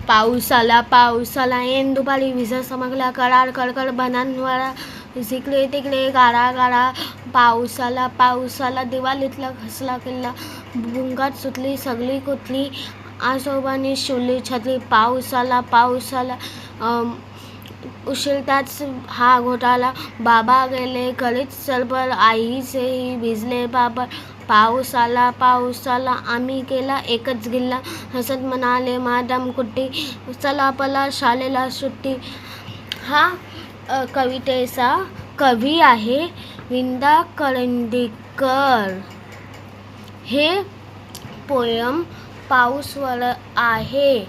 पाऊस आला ऐन दुपारी विजा चमकला कडाड कडकड बनांवर जिकडे तिकडे गारा गारा. पाऊस आला दिवाळीतला खसला किल्ला. भुंगात सुटली सगळी कुठली. आजोबांनी शिवली छत्री. पाऊस आला उशिरताच हा घोटाळा. बाबा गेले करीत सलपर. आईचेही भिजले पापड. पाऊस आला आम्ही केला एकच गिल्ला. हसत म्हणाले मॅडम कुट्टी. चला पला शाळेला सुट्टी. हा कवितेचा कवी आहे विंदा करंदीकर. हे पोयम पाऊसवर आहे.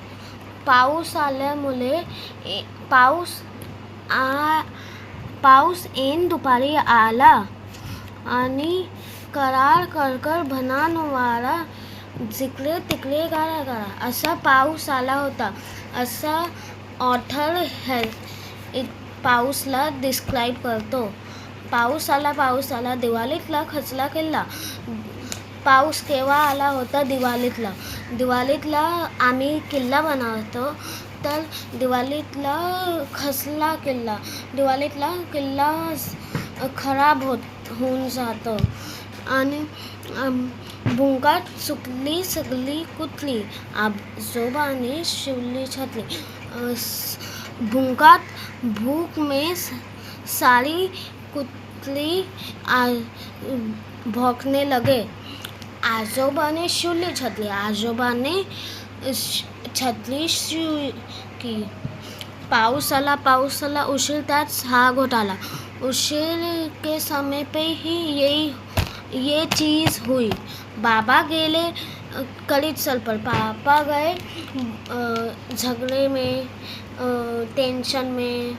पाऊस आल्यामुळे पाऊस ऐन दुपारी आला आणि कराड कडकड भनान वारा. जिकडे तिकडे गारा गारा असा पाऊस आला होता. असा ऑथर पाऊसला डिस्क्राईब करतो. पाऊस आला दिवाळीतला खचला किल्ला. पाऊस केव्हा आला होता दिवाळीतला आम्ही किल्ला बनवतो तर दिवाळीतला खचला किल्ला. दिवाळीतला किल्ला खराब होऊन जातो. आणि भुंगात सुटली सगळी कुठली. आजोबाने शिवली छत्री. भुंगात भूक में सारी कुठली भौंकने लगे. आजोबाने शिवली छत्री. आजोबाने छत्री की. पाऊस आला उशिरताच हा घोटाळा. उशीर के समय पे ही ये चीज़ हुई. बाबा गेले करीत सलपर. पापा गए झगड़े में टेंशन में.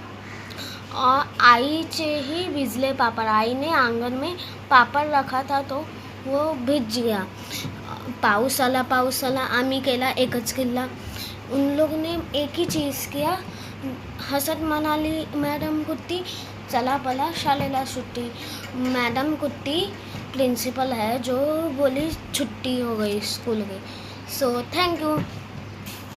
और आईचे ही भिजले पापड़. आई ने आंगन में पापड़ रखा था तो वो भिज गया. पाऊस आला आम्ही केला एकच किल्ला. उन लोग ने एक ही चीज़ किया. हसत म्हणाली मॅडम कुट्टी. चला पला शाळेला सुट्टी. मैडम कुट्टी प्रिंसिपल है जो बोली छुट्टी हो गई स्कूल गई. So thank you.